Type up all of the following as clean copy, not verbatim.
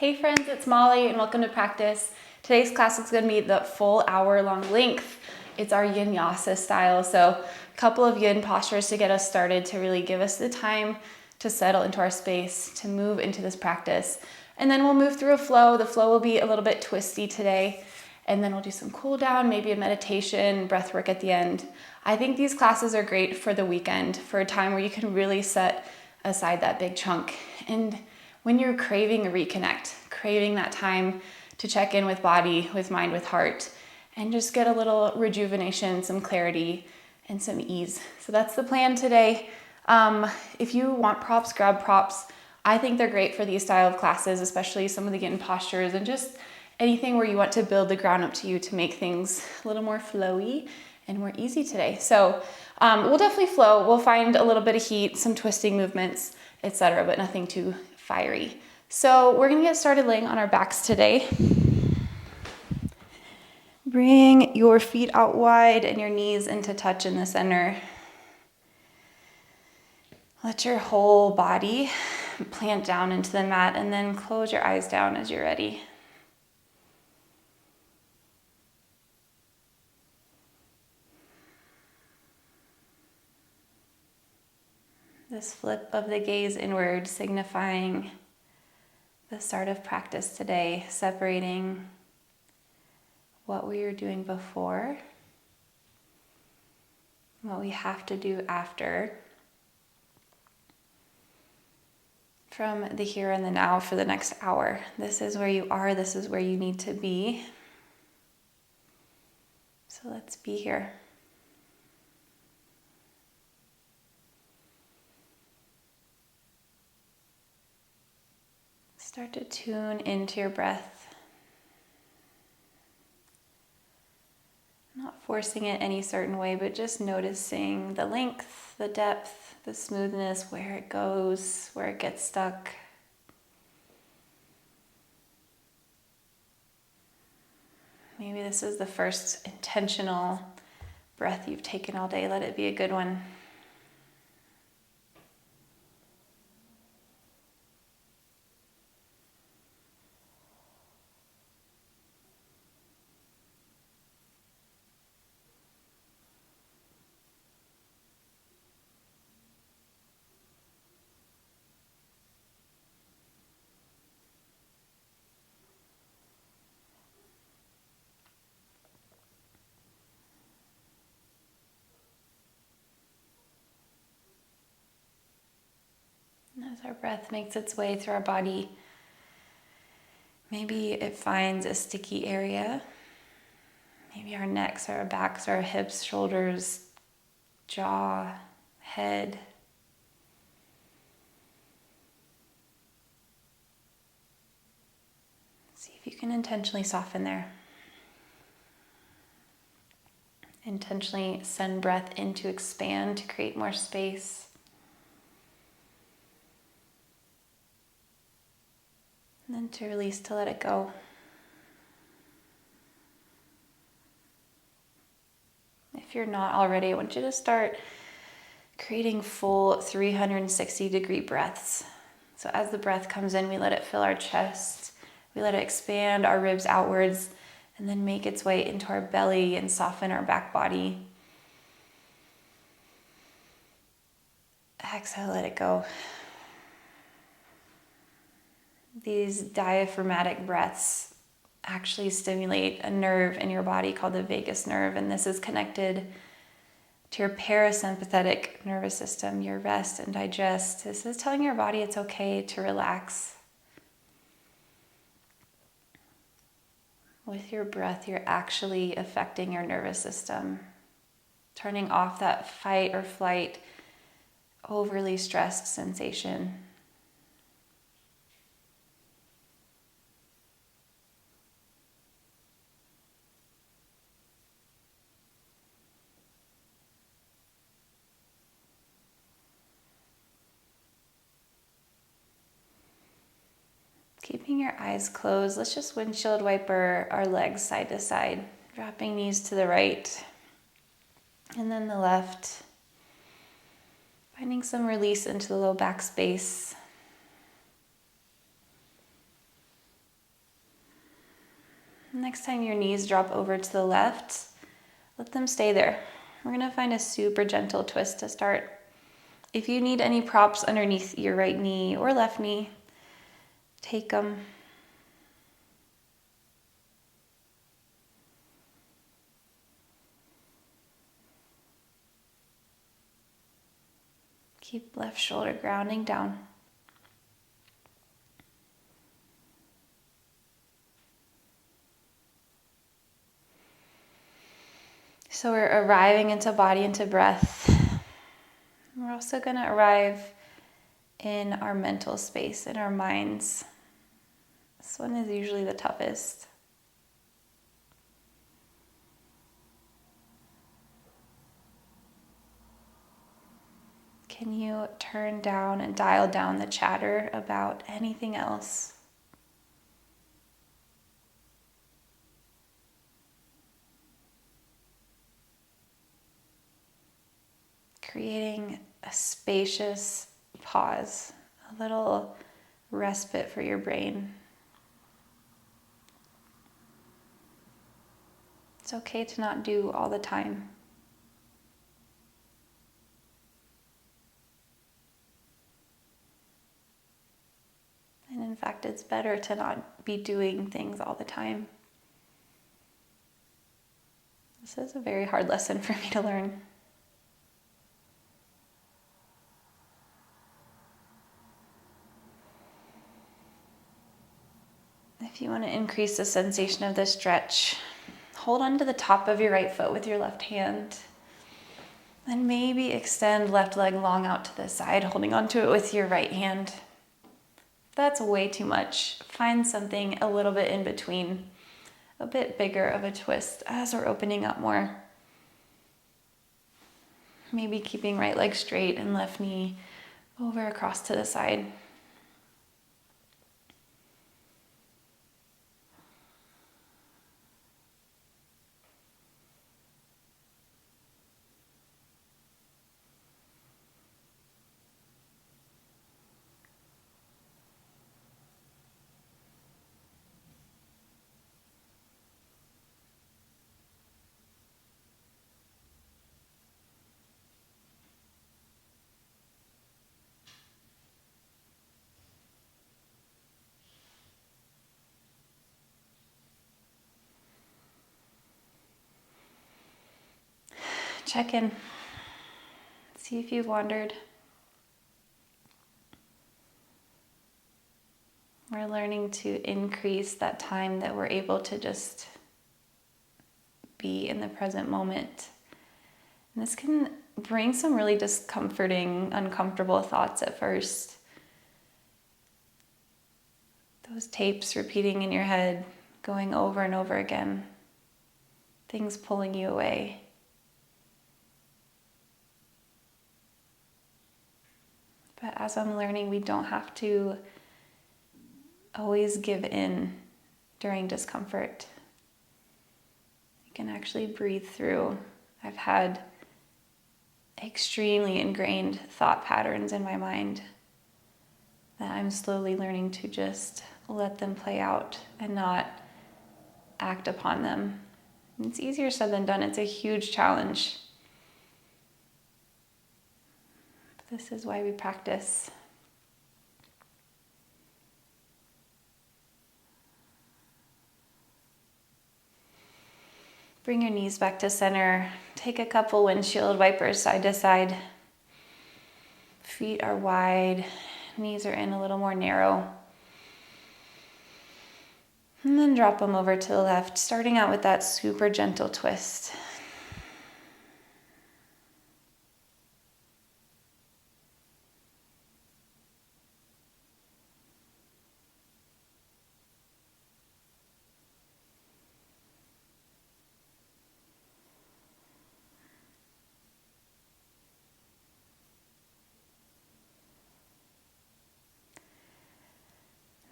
Hey friends, it's Molly and welcome to practice. Today's class is going to be the full hour-long length. It's our Yinyasa style, so a couple of yin postures to get us started, to really give us the time to settle into our space, to move into this practice. And then we'll move through a flow. The flow will be a little bit twisty today, and then we'll do some cool down, maybe a meditation, breath work at the end. I think these classes are great for the weekend, for a time where you can really set aside that big chunk. And when you're craving a reconnect, craving that time to check in with body, with mind, with heart, and just get a little rejuvenation, some clarity, and some ease. So that's the plan today. If you want props, grab props. I think they're great for these style of classes, especially some of the yin postures and just anything where you want to build the ground up to you to make things a little more flowy and more easy today. So we'll definitely flow. We'll find a little bit of heat, some twisting movements, etc., but nothing too fiery. So we're gonna get started laying on our backs today. Bring your feet out wide and your knees into touch in the center. Let your whole body plant down into the mat and then close your eyes down as you're ready. This flip of the gaze inward, signifying the start of practice today, separating what we were doing before, what we have to do after, from the here and the now for the next hour. This is where you are, this is where you need to be. So let's be here. Start to tune into your breath. Not forcing it any certain way, but just noticing the length, the depth, the smoothness, where it goes, where it gets stuck. Maybe this is the first intentional breath you've taken all day. Let it be a good one. As our breath makes its way through our body, maybe it finds a sticky area. Maybe our necks, our backs, our hips, shoulders, jaw, head. See if you can intentionally soften there. Intentionally send breath in to expand, to create more space. And then to release, to let it go. If you're not already, I want you to start creating full 360-degree breaths. So as the breath comes in, we let it fill our chest. We let it expand our ribs outwards and then make its way into our belly and soften our back body. Exhale, let it go. These diaphragmatic breaths actually stimulate a nerve in your body called the vagus nerve, and this is connected to your parasympathetic nervous system, your rest and digest. This is telling your body it's okay to relax. With your breath, you're actually affecting your nervous system, turning off that fight or flight, overly stressed sensation. Keeping your eyes closed, let's just windshield wiper our legs side to side, dropping knees to the right and then the left. Finding some release into the low back space. Next time your knees drop over to the left, let them stay there. We're gonna find a super gentle twist to start. If you need any props underneath your right knee or left knee, take them. Keep left shoulder grounding down. So we're arriving into body, into breath. We're also going to arrive in our mental space, in our minds. This one is usually the toughest. Can you turn down and dial down the chatter about anything else? Creating a spacious pause, a little respite for your brain. It's okay to not do all the time. And in fact, it's better to not be doing things all the time. This is a very hard lesson for me to learn. If you want to increase the sensation of the stretch, hold on to the top of your right foot with your left hand. And maybe extend left leg long out to the side, holding onto it with your right hand. If that's way too much, find something a little bit in between, a bit bigger of a twist as we're opening up more. Maybe keeping right leg straight and left knee over across to the side. Check in. See if you've wandered. We're learning to increase that time that we're able to just be in the present moment. And this can bring some really discomforting, uncomfortable thoughts at first. Those tapes repeating in your head, going over and over again. Things pulling you away. But as I'm learning, we don't have to always give in during discomfort. You can actually breathe through. I've had extremely ingrained thought patterns in my mind that I'm slowly learning to just let them play out and not act upon them. It's easier said than done. It's a huge challenge. This is why we practice. Bring your knees back to center. Take a couple windshield wipers side to side. Feet are wide. Knees are in a little more narrow. And then drop them over to the left, starting out with that super gentle twist.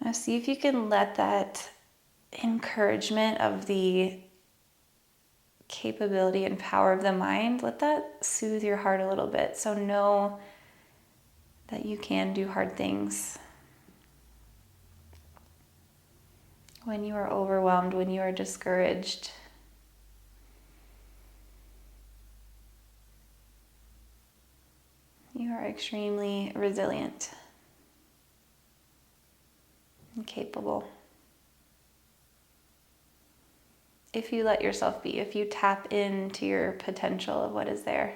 Now see if you can let that encouragement of the capability and power of the mind, let that soothe your heart a little bit. So know that you can do hard things. when you are overwhelmed, when you are discouraged. You are extremely resilient and capable. If you let yourself be, if you tap into your potential of what is there.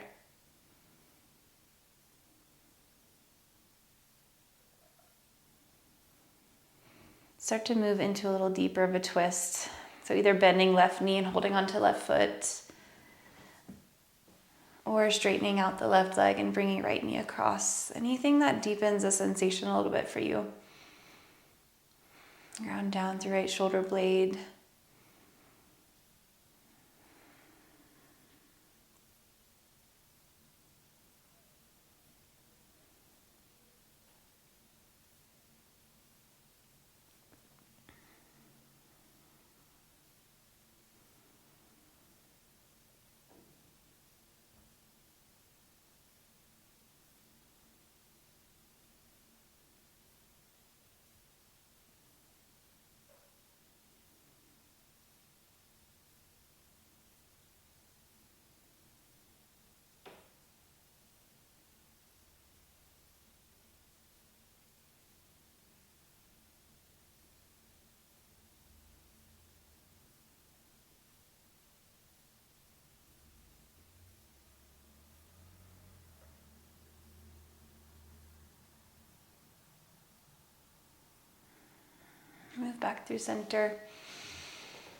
Start to move into a little deeper of a twist. So either bending left knee and holding onto left foot, or straightening out the left leg and bringing right knee across. Anything that deepens the sensation a little bit for you. Ground down through right shoulder blade. Move back through center.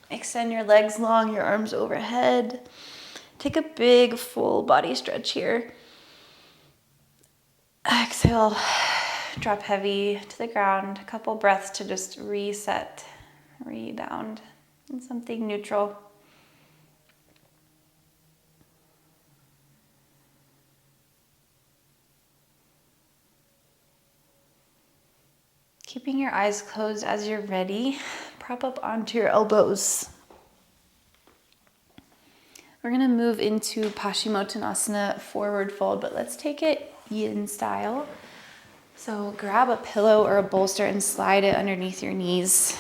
Extend your legs long, your arms overhead. Take a big full body stretch here. Exhale, drop heavy to the ground. A couple breaths to just reset, rebound, and something neutral. Keeping your eyes closed as you're ready, prop up onto your elbows. We're gonna move into Pashimotonasana, forward fold, but let's take it yin style. So grab a pillow or a bolster and slide it underneath your knees.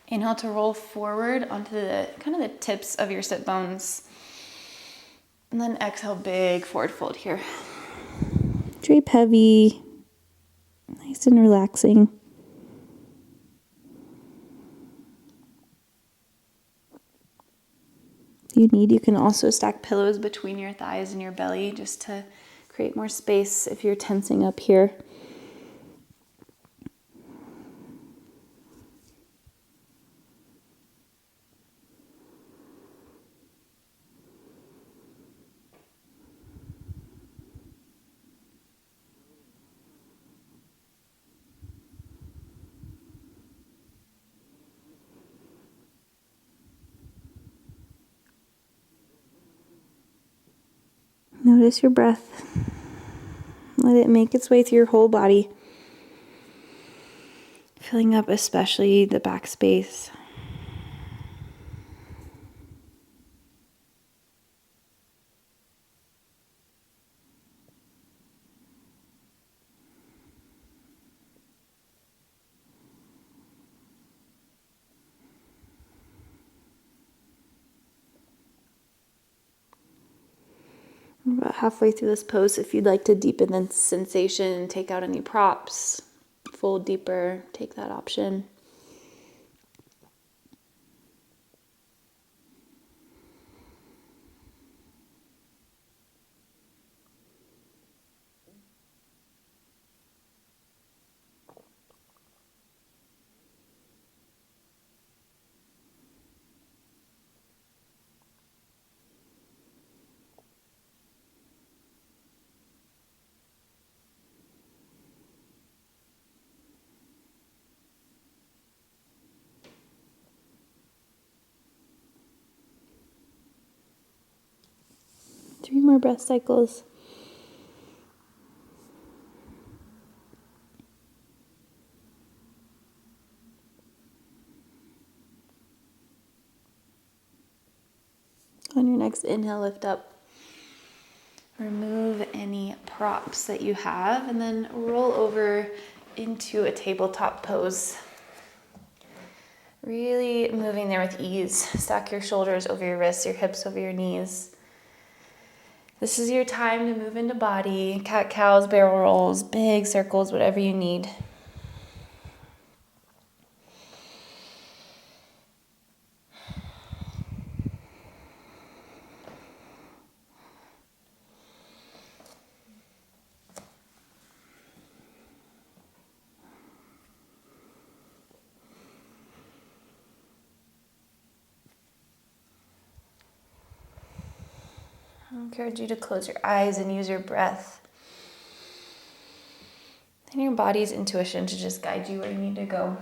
Inhale to roll forward onto the kind of the tips of your sit bones. And then exhale, big forward fold here. Drape heavy, nice and relaxing. If you need, you can also stack pillows between your thighs and your belly just to create more space if you're tensing up here. Notice your breath. Let it make its way through your whole body, filling up especially the back space. About halfway through this pose, if you'd like to deepen the sensation, take out any props, fold deeper, take that option. Three more breath cycles. On your next inhale, lift up. Remove any props that you have and then roll over into a tabletop pose. Really moving there with ease. Stack your shoulders over your wrists, your hips over your knees. This is your time to move into body, cat-cows, barrel rolls, big circles, whatever you need. I encourage you to close your eyes and use your breath and your body's intuition to just guide you where you need to go.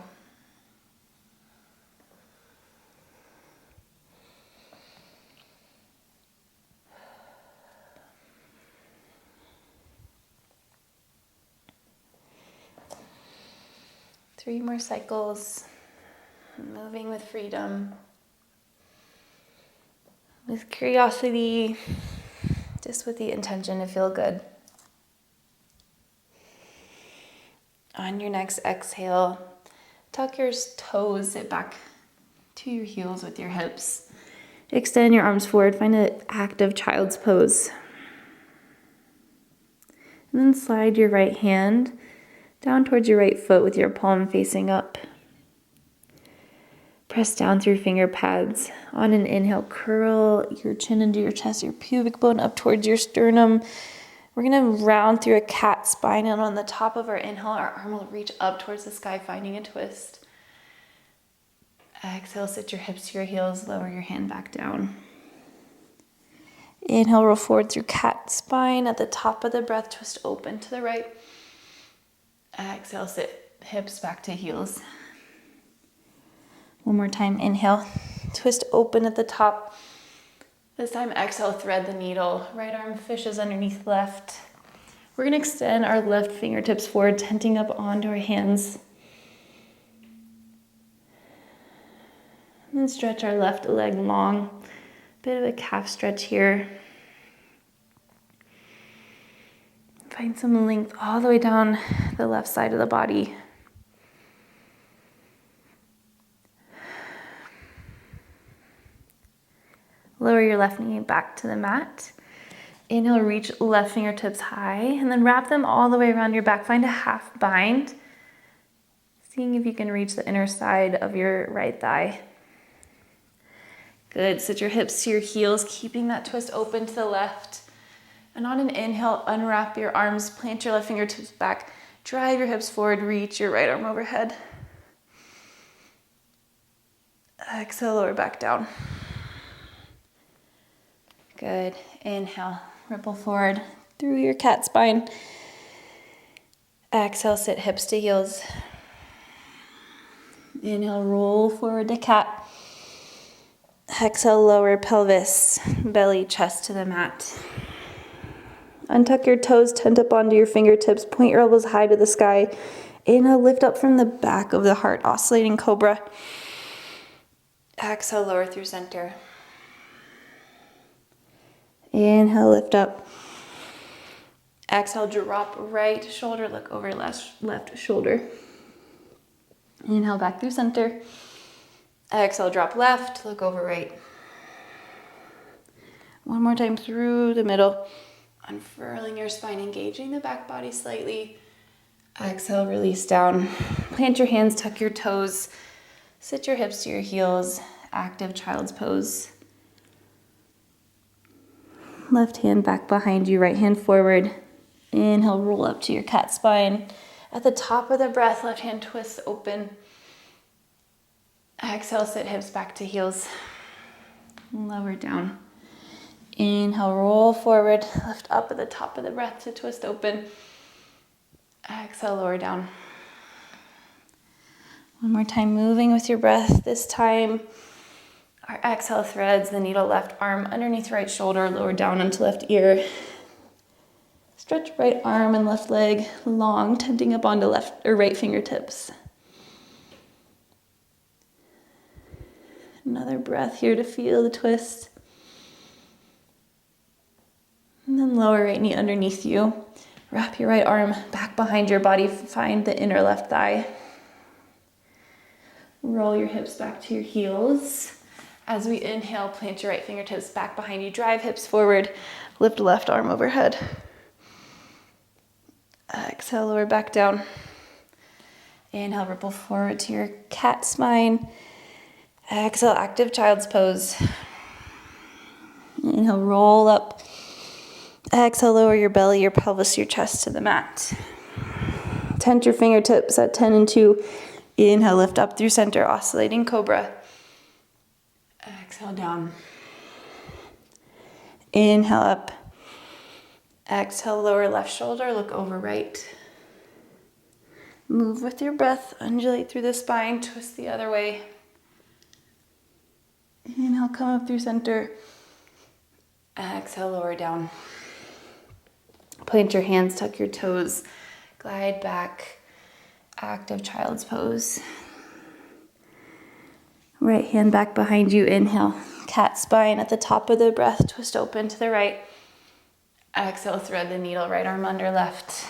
Three more cycles, moving with freedom, with curiosity, just with the intention to feel good. On your next exhale, tuck your toes, sit back to your heels with your hips. Extend your arms forward, find an active child's pose. And then slide your right hand down towards your right foot with your palm facing up. Press down through finger pads. On an inhale, curl your chin into your chest, your pubic bone up towards your sternum. We're going to round through a cat spine, and on the top of our inhale, our arm will reach up towards the sky, finding a twist. Exhale, sit your hips to your heels, lower your hand back down. Inhale, roll forward through cat spine. At the top of the breath, twist open to the right. Exhale, sit hips back to heels. One more time, inhale, twist open at the top. This time, exhale, thread the needle. Right arm fishes underneath left. We're going to extend our left fingertips forward, tenting up onto our hands. And then stretch our left leg long. Bit of a calf stretch here. Find some length all the way down the left side of the body. Lower your left knee back to the mat. Inhale, reach left fingertips high, and then wrap them all the way around your back. Find a half bind, seeing if you can reach the inner side of your right thigh. Good, sit your hips to your heels, keeping that twist open to the left. And on an inhale, unwrap your arms, plant your left fingertips back, drive your hips forward, reach your right arm overhead. Exhale, lower back down. Good. Inhale, ripple forward through your cat spine. Exhale, sit hips to heels. Inhale, roll forward to cat. Exhale, lower pelvis, belly, chest to the mat. Untuck your toes, tent up onto your fingertips, point your elbows high to the sky. Inhale, lift up from the back of the heart, oscillating cobra. Exhale, lower through center. Inhale, lift up. Exhale, drop right shoulder, look over left shoulder. Inhale, back through center. Exhale, drop left, look over right. One more time through the middle. Unfurling your spine, engaging the back body slightly. Exhale, release down. Plant your hands, tuck your toes. Sit your hips to your heels. Active child's pose. Left hand back behind you, right hand forward. Inhale, roll up to your cat spine. At the top of the breath, left hand twists open. Exhale, sit hips back to heels. Lower down. Inhale, roll forward, lift up at the top of the breath to twist open. Exhale, lower down. One more time, moving with your breath. This time, our exhale threads the needle left arm underneath right shoulder, lower down onto left ear. Stretch right arm and left leg long, tenting up onto left or right fingertips. Another breath here to feel the twist. And then lower right knee underneath you. Wrap your right arm back behind your body. Find the inner left thigh. Roll your hips back to your heels. As we inhale, plant your right fingertips back behind you. Drive hips forward. Lift left arm overhead. Exhale, lower back down. Inhale, ripple forward to your cat spine. Exhale, active child's pose. Inhale, roll up. Exhale, lower your belly, your pelvis, your chest to the mat. Tent your fingertips at 10 and 2. Inhale, lift up through center, oscillating cobra. Exhale, down. Inhale, up. Exhale, lower left shoulder, look over right. Move with your breath, undulate through the spine, twist the other way. Inhale, come up through center. Exhale, lower down. Plant your hands, tuck your toes, glide back, active child's pose. Right hand back behind you, inhale, cat spine at the top of the breath, twist open to the right. Exhale, thread the needle, right arm under left.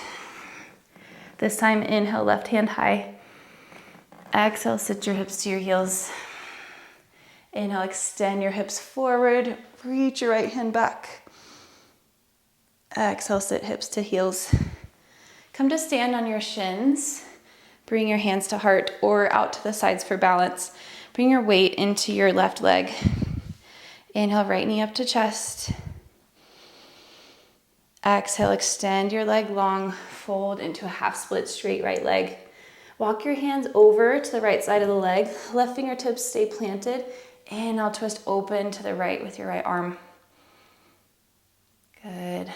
This time, inhale, left hand high. Exhale, sit your hips to your heels. Inhale, extend your hips forward, reach your right hand back. Exhale, sit hips to heels. Come to stand on your shins. Bring your hands to heart or out to the sides for balance. Bring your weight into your left leg. Inhale, right knee up to chest. Exhale, extend your leg long, fold into a half split straight right leg. Walk your hands over to the right side of the leg. Left fingertips stay planted. Inhale, twist open to the right with your right arm. Good.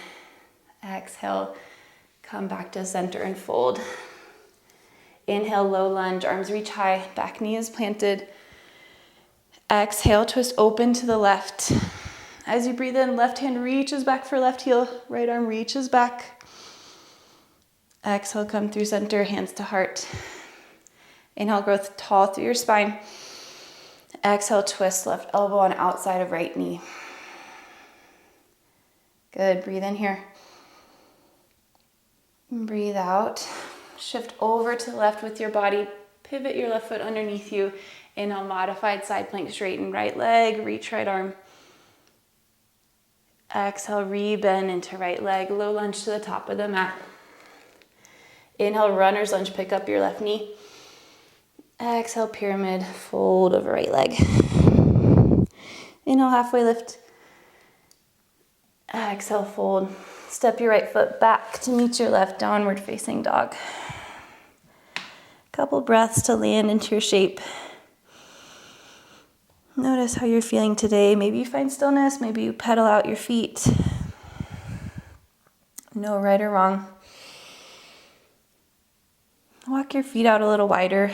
Exhale, come back to center and fold. Inhale, low lunge, arms reach high, back knee is planted. Exhale, twist open to the left. As you breathe in, left hand reaches back for left heel, right arm reaches back. Exhale, come through center, hands to heart. Inhale, growth tall through your spine. Exhale, twist left elbow on outside of right knee. Good, breathe in here. Breathe out. Shift over to the left with your body. Pivot your left foot underneath you. Inhale, modified side plank, straighten right leg, reach right arm. Exhale, re-bend into right leg, low lunge to the top of the mat. Inhale, runner's lunge, pick up your left knee. Exhale, pyramid, fold over right leg. Inhale, halfway lift. Exhale, fold. Step your right foot back to meet your left, downward facing dog. Couple breaths to land into your shape. Notice how you're feeling today. Maybe you find stillness, maybe you pedal out your feet. No right or wrong. Walk your feet out a little wider.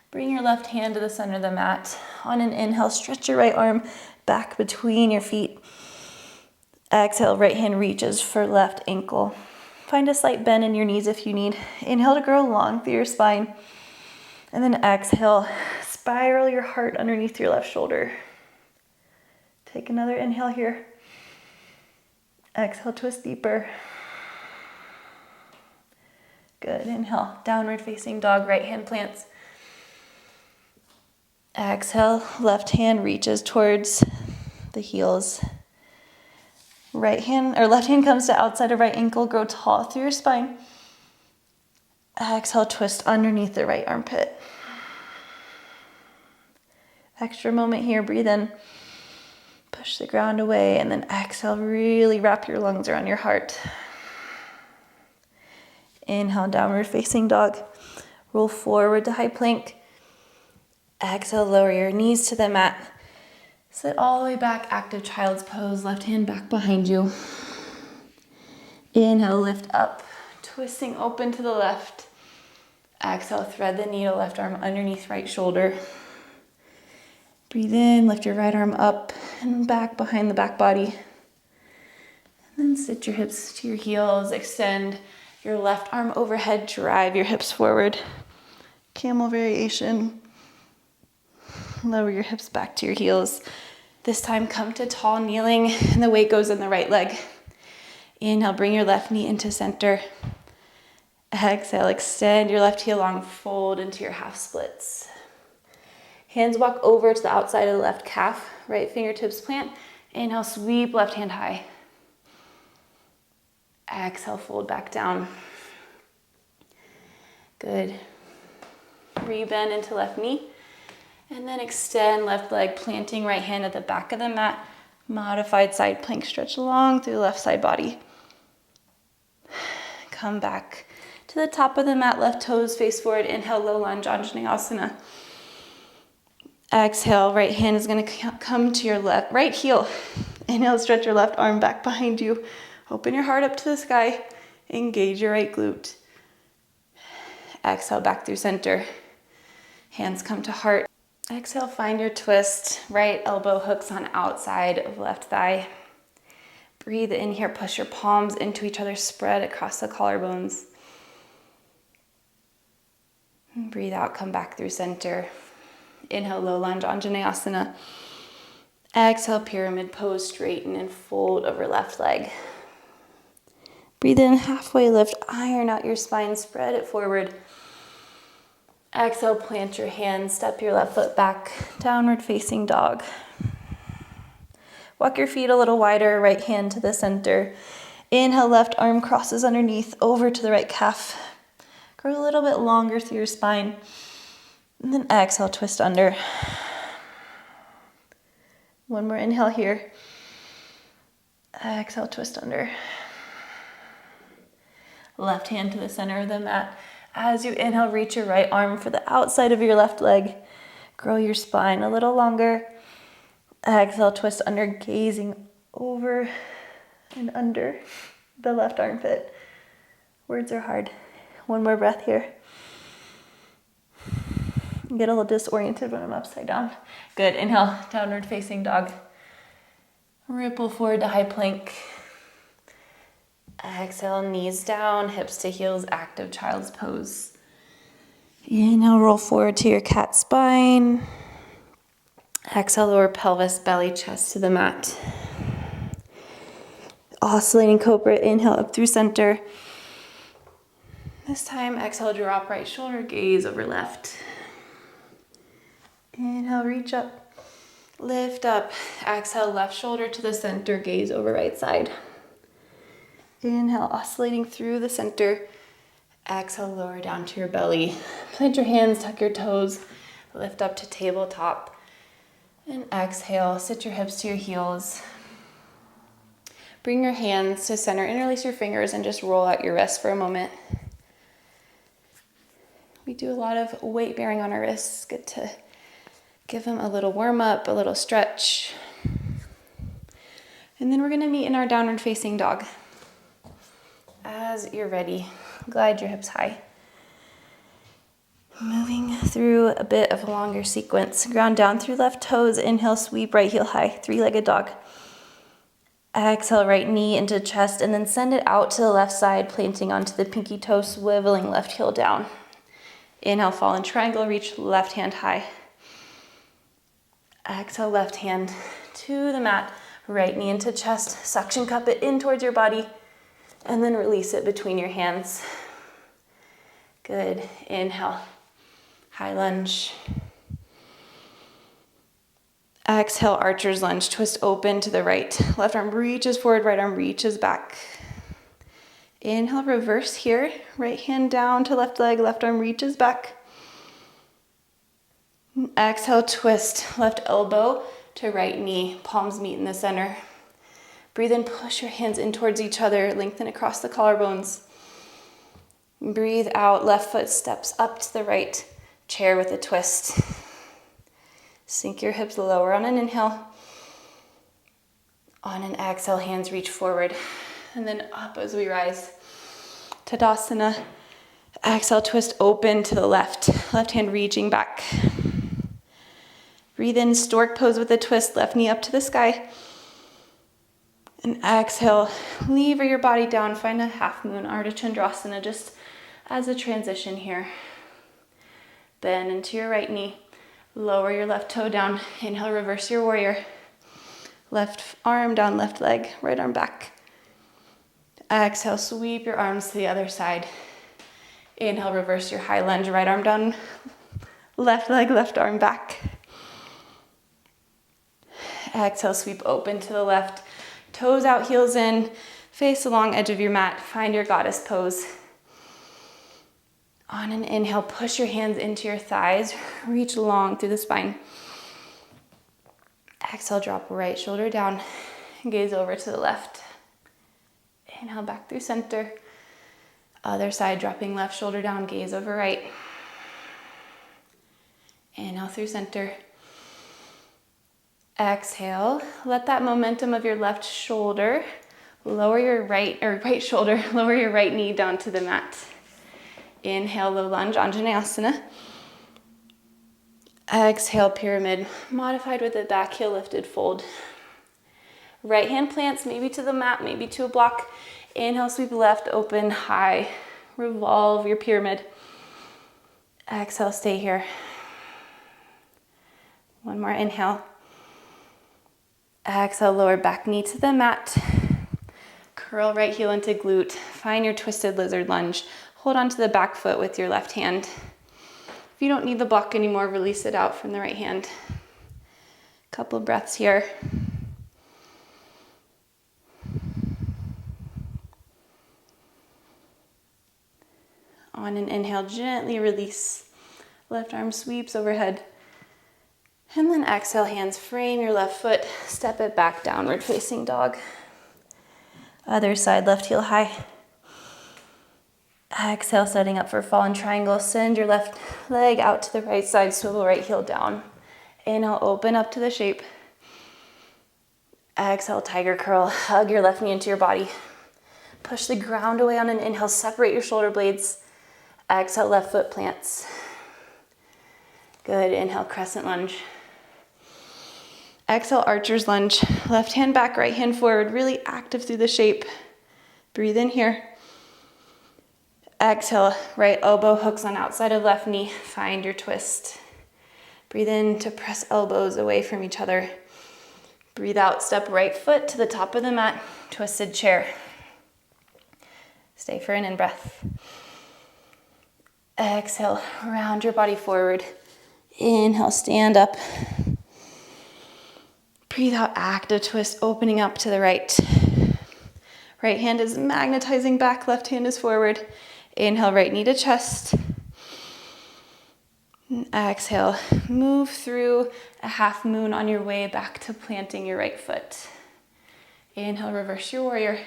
Bring your left hand to the center of the mat. On an inhale, stretch your right arm back between your feet. Exhale, right hand reaches for left ankle. Find a slight bend in your knees if you need. Inhale to grow long through your spine. And then exhale, spiral your heart underneath your left shoulder. Take another inhale here. Exhale, twist deeper. Good, inhale, downward facing dog, right hand plants. Exhale, left hand reaches towards the heels. Left hand comes to outside of right ankle, grow tall through your spine. Exhale, twist underneath the right armpit. Extra moment here, breathe in. Push the ground away, and then exhale, really wrap your lungs around your heart. Inhale, downward facing dog. Roll forward to high plank. Exhale, lower your knees to the mat. Sit all the way back, active child's pose, left hand back behind you. Inhale, lift up, twisting open to the left. Exhale, thread the needle, left arm underneath right shoulder. Breathe in, lift your right arm up and back behind the back body. And then sit your hips to your heels, extend your left arm overhead, drive your hips forward. Camel variation. Lower your hips back to your heels. This time come to tall kneeling and the weight goes in the right leg. Inhale, bring your left knee into center. Exhale, extend your left heel long, fold into your half splits. Hands walk over to the outside of the left calf, right fingertips plant. Inhale, sweep left hand high. Exhale, fold back down. Good. Rebend into left knee. And then extend left leg, planting right hand at the back of the mat. Modified side plank, stretch long through the left side body. Come back to the top of the mat, left toes face forward. Inhale, low lunge, Anjaneyasana. Exhale, right hand is gonna come to your left, right heel. Inhale, stretch your left arm back behind you. Open your heart up to the sky. Engage your right glute. Exhale, back through center. Hands come to heart. Exhale, find your twist. Right elbow hooks on outside of left thigh. Breathe in here, push your palms into each other, spread across the collarbones. And breathe out, come back through center. Inhale, low lunge, Anjaneyasana. Exhale, pyramid pose, straighten and fold over left leg. Breathe in, halfway lift, iron out your spine, spread it forward. Exhale, plant your hands, step your left foot back, downward facing dog. Walk your feet a little wider, right hand to the center. Inhale, left arm crosses underneath, over to the right calf. Grow a little bit longer through your spine. And then exhale, twist under. One more inhale here. Exhale, twist under. Left hand to the center of the mat. As you inhale, reach your right arm for the outside of your left leg. Grow your spine a little longer. Exhale, twist under, gazing over and under the left armpit. Words are hard. One more breath here. Get a little disoriented when I'm upside down. Good. Inhale, downward facing dog. Ripple forward to high plank. Exhale, knees down, hips to heels, active child's pose. Inhale, roll forward to your cat spine. Exhale, lower pelvis, belly, chest to the mat. Oscillating cobra, inhale up through center. This time, exhale, drop right shoulder, gaze over left. Inhale, reach up, lift up. Exhale, left shoulder to the center, gaze over right side. Inhale, oscillating through the center. Exhale, lower down to your belly. Plant your hands, tuck your toes, lift up to tabletop. And exhale, sit your hips to your heels. Bring your hands to center, interlace your fingers, and just roll out your wrists for a moment. We do a lot of weight bearing on our wrists. Good to give them a little warm up, a little stretch. And then we're gonna meet in our downward facing dog. As you're ready, glide your hips high. Moving through a bit of a longer sequence. Ground down through left toes. Inhale, sweep right heel high, three-legged dog. Exhale, right knee into chest, and then send it out to the left side, planting onto the pinky toe, swiveling left heel down. Inhale, fall in triangle, reach left hand high. Exhale, left hand to the mat, right knee into chest, suction cup it in towards your body, and then release it between your hands. Good. Inhale, high lunge. Exhale, archer's lunge, twist open to the right. Left arm reaches forward, right arm reaches back. Inhale, reverse here. Right hand down to left leg, left arm reaches back. Exhale, twist, left elbow to right knee, palms meet in the center. Breathe in, push your hands in towards each other, lengthen across the collarbones. Breathe out, left foot steps up to the right, chair with a twist. Sink your hips lower on an inhale. On an exhale, hands reach forward, and then up as we rise. Tadasana. Exhale, twist open to the left, left hand reaching back. Breathe in, stork pose with a twist, left knee up to the sky. And exhale, lever your body down, find a half moon, Ardha Chandrasana, just as a transition here. Bend into your right knee, lower your left toe down, inhale, reverse your warrior. Left arm down, left leg, right arm back. Exhale, sweep your arms to the other side. Inhale, reverse your high lunge, right arm down, left leg, left arm back. Exhale, sweep open to the left, toes out, heels in, face the long edge of your mat, find your goddess pose. On an inhale, push your hands into your thighs, reach long through the spine. Exhale, drop right shoulder down, gaze over to the left. Inhale, back through center. Other side, dropping left shoulder down, gaze over right. Inhale through center. Exhale, let that momentum of your left shoulder lower your right shoulder, lower your right knee down to the mat. Inhale, low lunge, Anjaneyasana. Exhale, pyramid, modified with the back heel lifted, fold. Right hand plants, maybe to the mat, maybe to a block. Inhale, sweep left, open, high. Revolve your pyramid. Exhale, stay here. One more inhale. Exhale, lower back knee to the mat. Curl right heel into glute. Find your twisted lizard lunge. Hold on to the back foot with your left hand. If you don't need the block anymore, release it out from the right hand. Couple of breaths here. On an inhale, gently release. Left arm sweeps overhead. And then exhale, hands frame your left foot, step it back, downward facing dog. Other side, left heel high. Exhale, setting up for fallen triangle. Send your left leg out to the right side, swivel right heel down. Inhale, open up to the shape. Exhale, tiger curl. Hug your left knee into your body. Push the ground away on an inhale, separate your shoulder blades. Exhale, left foot plants. Good, inhale, crescent lunge. Exhale, archer's lunge. Left hand back, right hand forward, really active through the shape. Breathe in here. Exhale, right elbow hooks on outside of left knee. Find your twist. Breathe in to press elbows away from each other. Breathe out, step right foot to the top of the mat, twisted chair. Stay for an in-breath. Exhale, round your body forward. Inhale, stand up. Breathe out, active twist, opening up to the right. Right hand is magnetizing back, left hand is forward. Inhale, right knee to chest. Exhale, move through a half moon on your way back to planting your right foot. Inhale, reverse your warrior.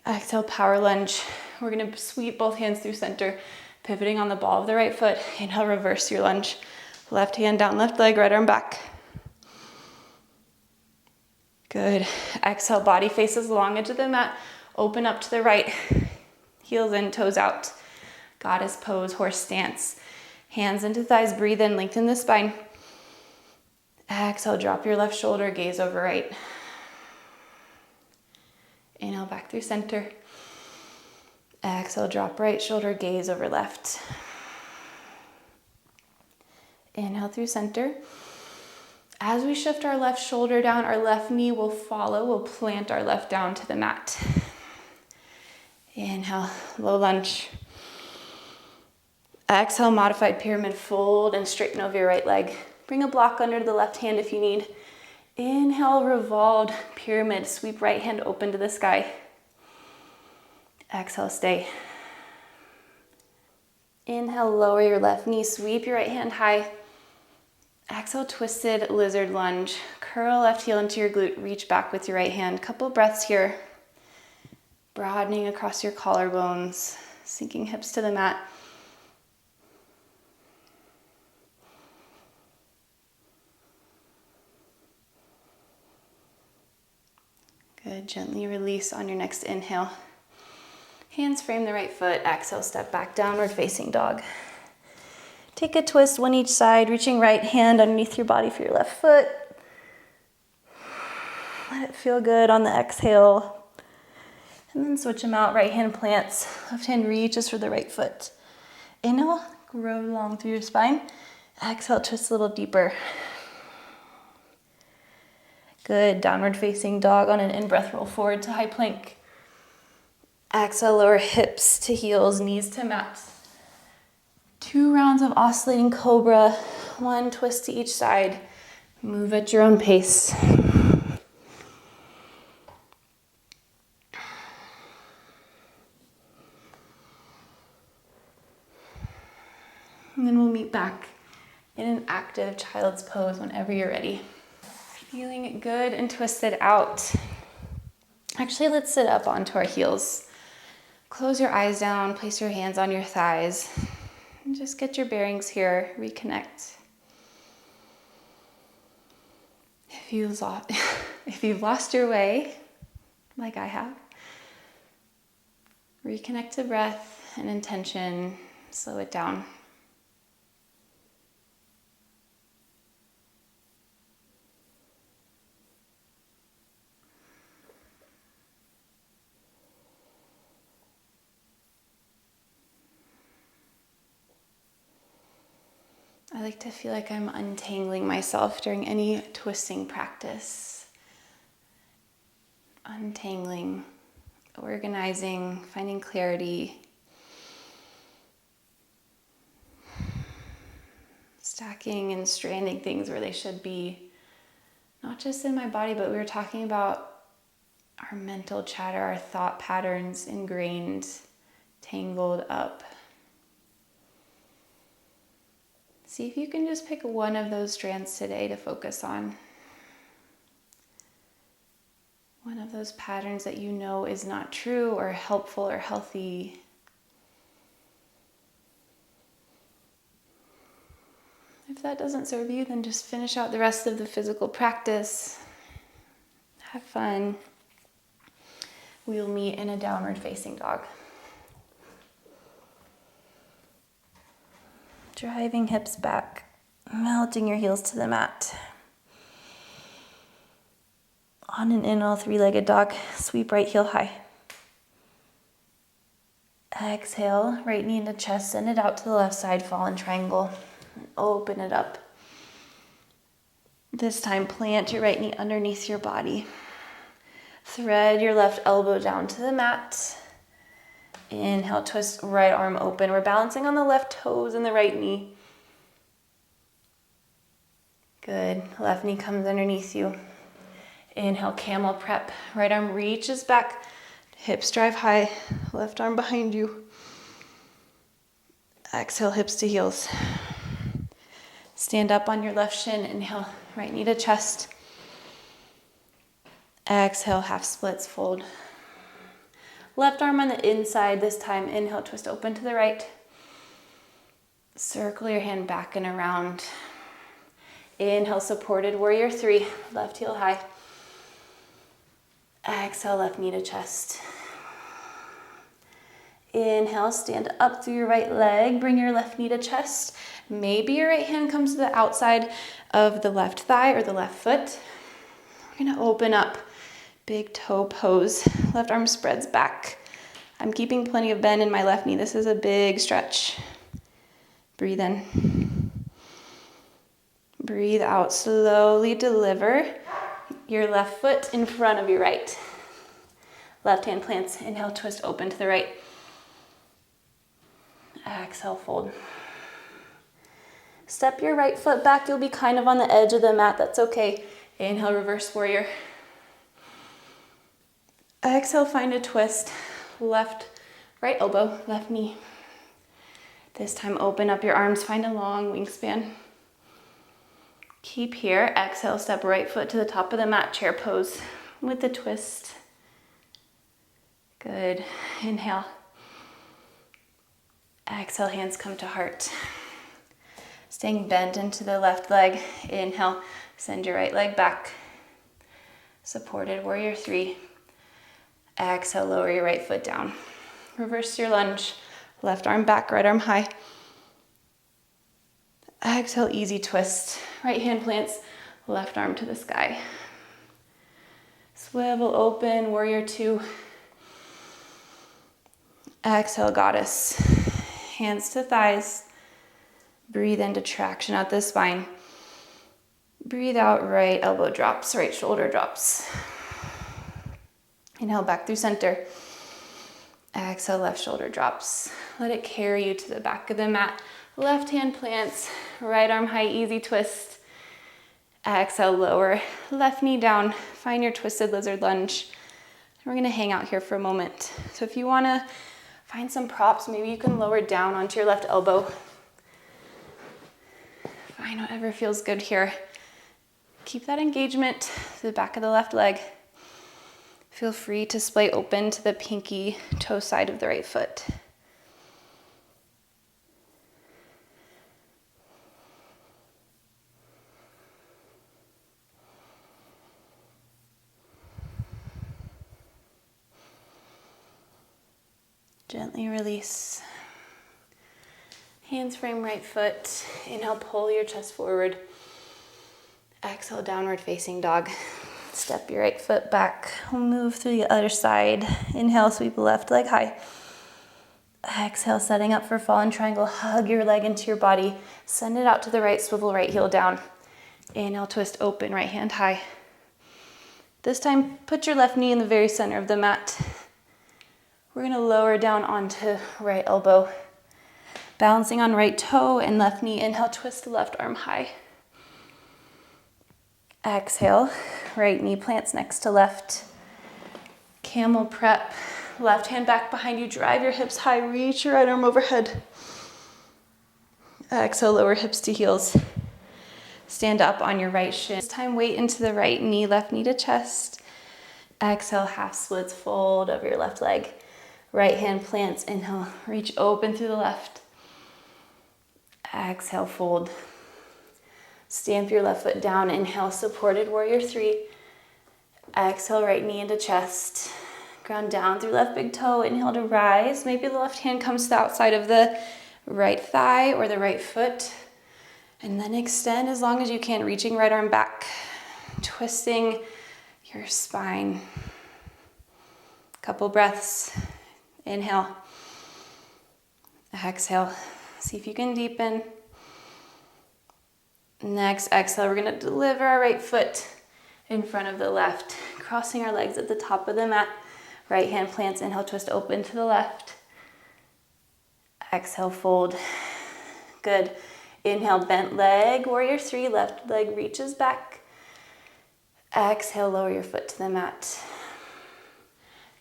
Exhale, power lunge. We're gonna sweep both hands through center, pivoting on the ball of the right foot. Inhale, reverse your lunge. Left hand down, left leg, right arm back. Good. Exhale, body faces the long edge of the mat. Open up to the right. Heels in, toes out. Goddess pose, horse stance. Hands into thighs, breathe in, lengthen the spine. Exhale, drop your left shoulder, gaze over right. Inhale, back through center. Exhale, drop right shoulder, gaze over left. Inhale through center. As we shift our left shoulder down, our left knee will follow. We'll plant our left down to the mat. Inhale, low lunge. Exhale, modified pyramid, fold and straighten over your right leg. Bring a block under the left hand if you need. Inhale, revolved pyramid, sweep right hand open to the sky. Exhale, stay. Inhale, lower your left knee, sweep your right hand high. Exhale, twisted lizard lunge. Curl left heel into your glute, reach back with your right hand. Couple breaths here. Broadening across your collarbones, sinking hips to the mat. Good, gently release on your next inhale. Hands frame the right foot, exhale, step back, downward facing dog. Take a twist, one each side, reaching right hand underneath your body for your left foot. Let it feel good on the exhale. And then switch them out, right hand plants, left hand reaches for the right foot. Inhale, grow long through your spine. Exhale, twist a little deeper. Good. Downward facing dog on an in-breath. Roll forward to high plank. Exhale, lower hips to heels, knees to mat. 2 rounds of oscillating cobra. 1 twist to each side. Move at your own pace. And then we'll meet back in an active child's pose whenever you're ready. Feeling good and twisted out. Actually, let's sit up onto our heels. Close your eyes down, place your hands on your thighs, and just get your bearings here, reconnect. If you've lost your way, like I have, reconnect to breath and intention, slow it down. I like to feel like I'm untangling myself during any twisting practice. Untangling, organizing, finding clarity. Stacking and stranding things where they should be. Not just in my body, but we were talking about our mental chatter, our thought patterns ingrained, tangled up. See if you can just pick one of those strands today to focus on. One of those patterns that you know is not true or helpful or healthy. If that doesn't serve you, then just finish out the rest of the physical practice. Have fun. We will meet in a downward facing dog. Driving hips back, melting your heels to the mat. On an inhale, 3-legged dog, sweep right heel high. Exhale, right knee into chest, send it out to the left side, fall in triangle. And open it up. This time, plant your right knee underneath your body. Thread your left elbow down to the mat. Inhale, twist right arm open. We're balancing on the left toes and the right knee. Good. Left knee comes underneath you. Inhale, camel prep. Right arm reaches back. Hips drive high. Left arm behind you. Exhale, hips to heels. Stand up on your left shin. Inhale, right knee to chest. Exhale, half splits, fold. Left arm on the inside this time. Inhale, twist open to the right. Circle your hand back and around. Inhale, supported warrior 3. Left heel high. Exhale, left knee to chest. Inhale, stand up through your right leg. Bring your left knee to chest. Maybe your right hand comes to the outside of the left thigh or the left foot. We're gonna open up. Big toe pose. Left arm spreads back. I'm keeping plenty of bend in my left knee. This is a big stretch. Breathe in. Breathe out. Slowly deliver your left foot in front of your right. Left hand plants. Inhale, twist open to the right. Exhale, fold. Step your right foot back. You'll be kind of on the edge of the mat. That's okay. Inhale, reverse warrior. Exhale, find a twist. Left, right elbow, left knee. This time, open up your arms. Find a long wingspan. Keep here. Exhale, step right foot to the top of the mat, chair pose with the twist. Good. Inhale. Exhale, hands come to heart. Staying bent into the left leg. Inhale, send your right leg back. Supported warrior 3. Exhale, lower your right foot down. Reverse your lunge. Left arm back, right arm high. Exhale, easy twist. Right hand plants, left arm to the sky. Swivel open, warrior 2. Exhale, goddess. Hands to thighs. Breathe into traction out the spine. Breathe out, right elbow drops, right shoulder drops. Inhale back through center. Exhale, left shoulder drops. Let it carry you to the back of the mat. Left hand plants, right arm high, easy twist. Exhale, lower left knee down. Find your twisted lizard lunge. We're gonna hang out here for a moment. So if you wanna find some props, maybe you can lower down onto your left elbow. Find whatever feels good here. Keep that engagement to the back of the left leg. Feel free to splay open to the pinky toe side of the right foot. Gently release. Hands frame right foot. Inhale, pull your chest forward. Exhale, downward facing dog. Step your right foot back. Move through the other side. Inhale, sweep the left leg high. Exhale, setting up for fallen triangle. Hug your leg into your body. Send it out to the right, swivel right heel down. Inhale, twist open, right hand high. This time, put your left knee in the very center of the mat. We're gonna lower down onto right elbow. Balancing on right toe and left knee. Inhale, twist the left arm high. Exhale, right knee plants next to left. Camel prep, left hand back behind you, drive your hips high, reach your right arm overhead. Exhale, lower hips to heels. Stand up on your right shin. This time, weight into the right knee, left knee to chest. Exhale, half splits, fold over your left leg. Right hand plants, inhale, reach open through the left. Exhale, fold. Stamp your left foot down, inhale, supported warrior three. Exhale, right knee into chest. Ground down through left big toe, inhale to rise. Maybe the left hand comes to the outside of the right thigh or the right foot. And then extend as long as you can, reaching right arm back, twisting your spine. Couple breaths. Inhale. Exhale. See if you can deepen. Next exhale, we're gonna deliver our right foot in front of the left, crossing our legs at the top of the mat. Right hand plants, inhale, twist open to the left. Exhale, fold. Good. Inhale, bent leg, warrior three, left leg reaches back. Exhale, lower your foot to the mat.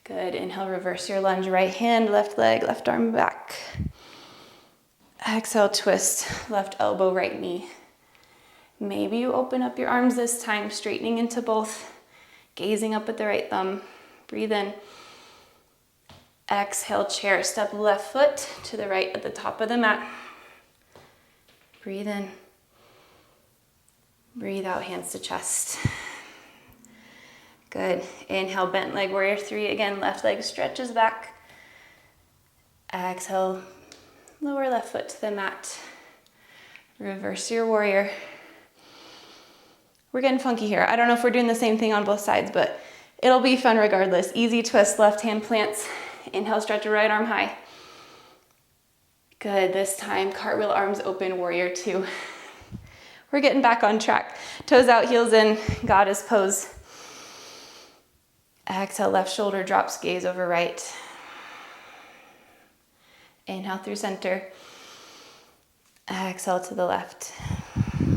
Good. Inhale, reverse your lunge, right hand, left leg, left arm back. Exhale, twist, left elbow, right knee. Maybe you open up your arms this time, straightening into both, gazing up at the right thumb. Breathe in. Exhale, chair, step left foot to the right at the top of the mat. Breathe in. Breathe out, hands to chest. Good. Inhale, bent leg, warrior three. Again, left leg stretches back. Exhale, lower left foot to the mat. Reverse your warrior. We're getting funky here. I don't know if we're doing the same thing on both sides, but it'll be fun regardless. Easy twist, left hand plants. Inhale, stretch your right arm high. Good. This time, cartwheel, arms open, warrior two. We're getting back on track. Toes out, heels in, goddess pose. Exhale, left shoulder drops, gaze over right. Inhale through center. Exhale to the left.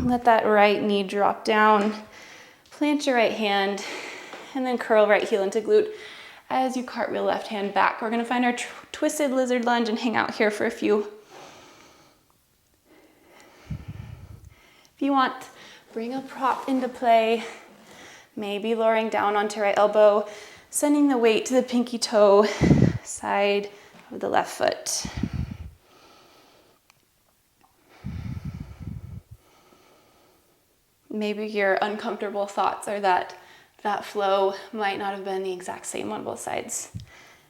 Let that right knee drop down. Plant your right hand and then curl right heel into glute as you cartwheel left hand back. We're gonna find our twisted lizard lunge and hang out here for a few. If you want, bring a prop into play. Maybe lowering down onto right elbow, sending the weight to the pinky toe side of the left foot. Maybe your uncomfortable thoughts are that flow might not have been the exact same on both sides.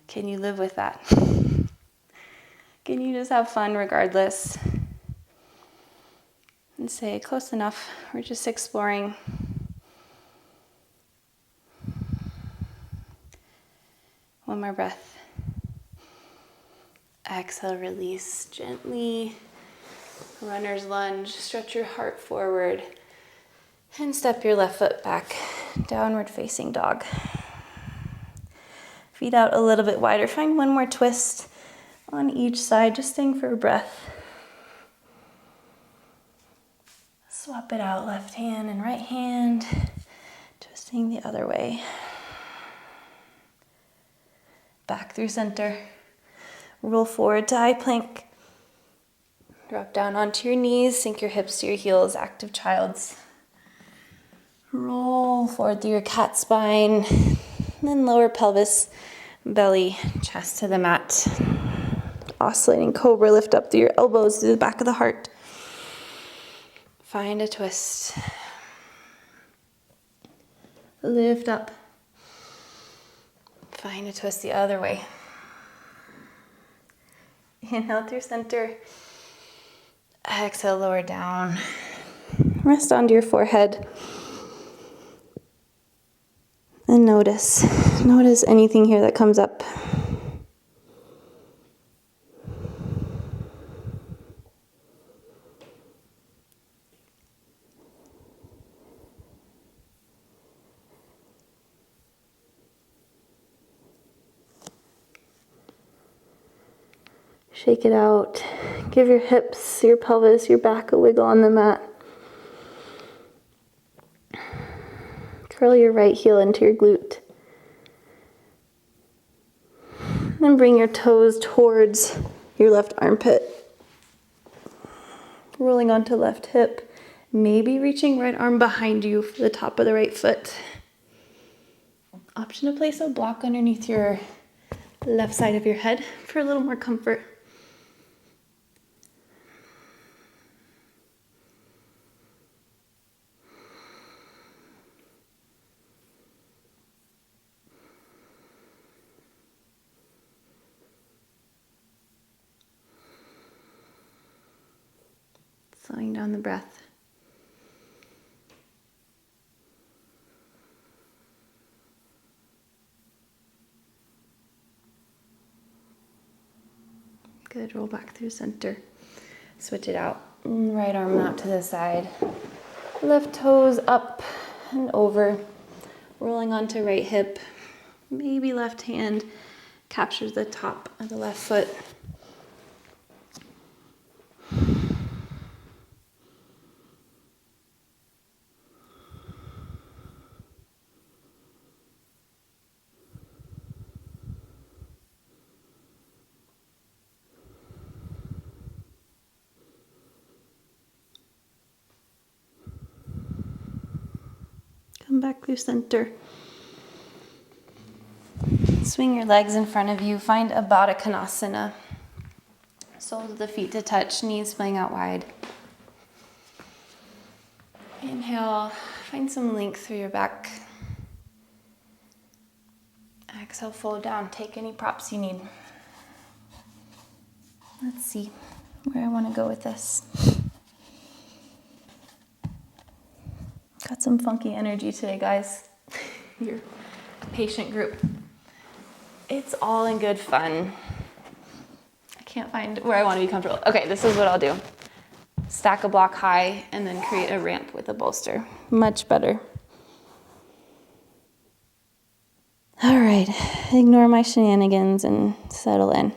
Can you live with that? Can you just have fun regardless? And say, close enough, we're just exploring. One more breath. Exhale, release gently. Runner's lunge, stretch your heart forward. And step your left foot back, downward facing dog. Feet out a little bit wider. Find one more twist on each side, just staying for a breath. Swap it out, left hand and right hand, twisting the other way. Back through center. Roll forward to high plank. Drop down onto your knees, sink your hips to your heels, active child's. Roll forward through your cat spine, then lower pelvis, belly, chest to the mat. Oscillating cobra, lift up through your elbows to the back of the heart. Find a twist. Lift up. Find a twist the other way. Inhale through center. Exhale, lower down. Rest onto your forehead. And notice anything here that comes up. Shake it out. Give your hips, your pelvis, your back a wiggle on the mat. Curl your right heel into your glute. Then bring your toes towards your left armpit. Rolling onto left hip. Maybe reaching right arm behind you for the top of the right foot. Option to place a block underneath your left side of your head for a little more comfort. Slowing down the breath. Good, roll back through center. Switch it out. Right arm out to the side. Left toes up and over. Rolling onto right hip. Maybe left hand captures the top of the left foot. Come back through center. Swing your legs in front of you. Find a Baddha Konasana. Soles of the feet to touch, knees splaying out wide. Inhale, find some length through your back. Exhale, fold down. Take any props you need. Let's see where I want to go with this. Got some funky energy today, guys. You're a patient group. It's all in good fun. I can't find where I want to be comfortable. Okay, this is what I'll do. Stack a block high and then create a ramp with a bolster. Much better. All right, ignore my shenanigans and settle in.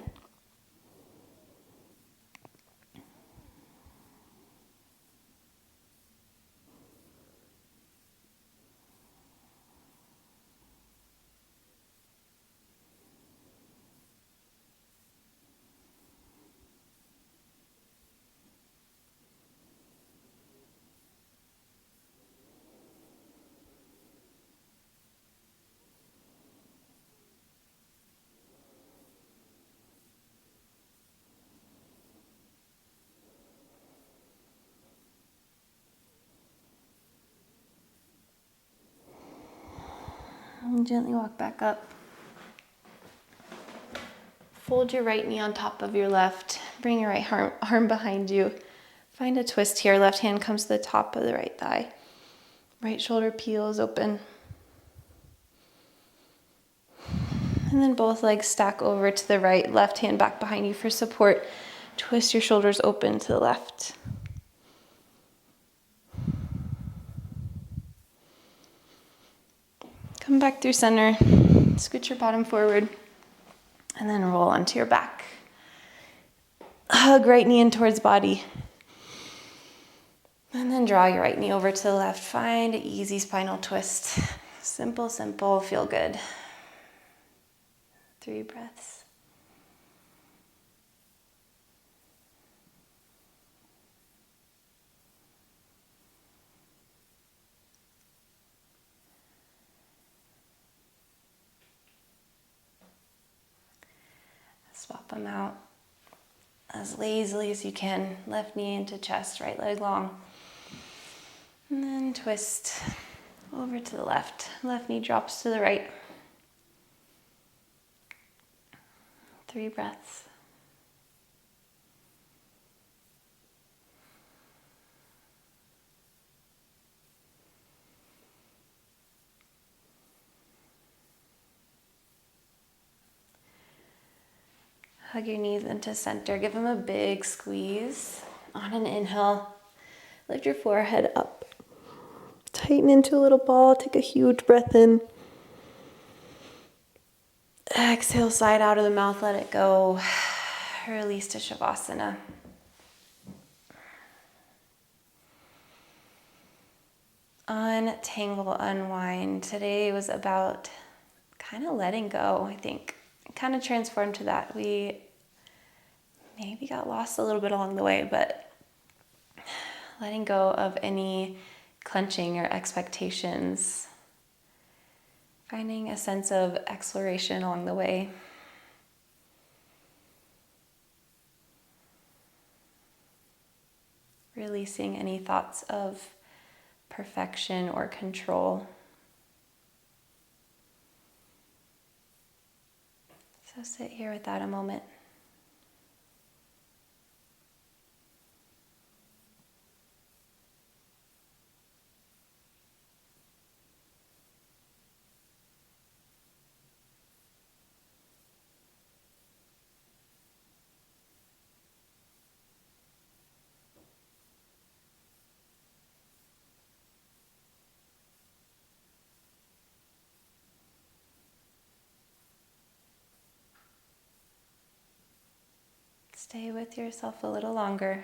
And gently walk back up. Fold your right knee on top of your left. Bring your right arm behind you. Find a twist here. Left hand comes to the top of the right thigh. Right shoulder peels open. And then both legs stack over to the right. Left hand back behind you for support. Twist your shoulders open to the left. Come back through center, scoot your bottom forward, and then roll onto your back. Hug right knee in towards body. And then draw your right knee over to the left. Find an easy spinal twist. Simple, simple, feel good. 3 breaths. Swap them out as lazily as you can. Left knee into chest, right leg long. And then twist over to the left. Left knee drops to the right. 3 breaths. Hug your knees into center. Give them a big squeeze. On an inhale, lift your forehead up. Tighten into a little ball. Take a huge breath in. Exhale, slide out of the mouth. Let it go. Release to Shavasana. Untangle, unwind. Today was about kind of letting go, I think. Kind of transformed to that. We maybe got lost a little bit along the way, but letting go of any clenching or expectations. Finding a sense of exploration along the way. Releasing any thoughts of perfection or control. So sit here with that a moment. Stay with yourself a little longer.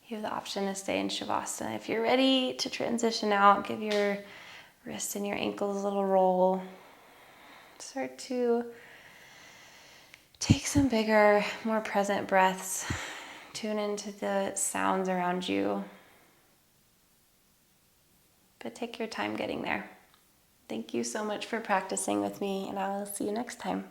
You have the option to stay in Shavasana. If you're ready to transition out, give your wrists and your ankles a little roll. Start to take some bigger, more present breaths. Tune into the sounds around you. But take your time getting there. Thank you so much for practicing with me, and I will see you next time.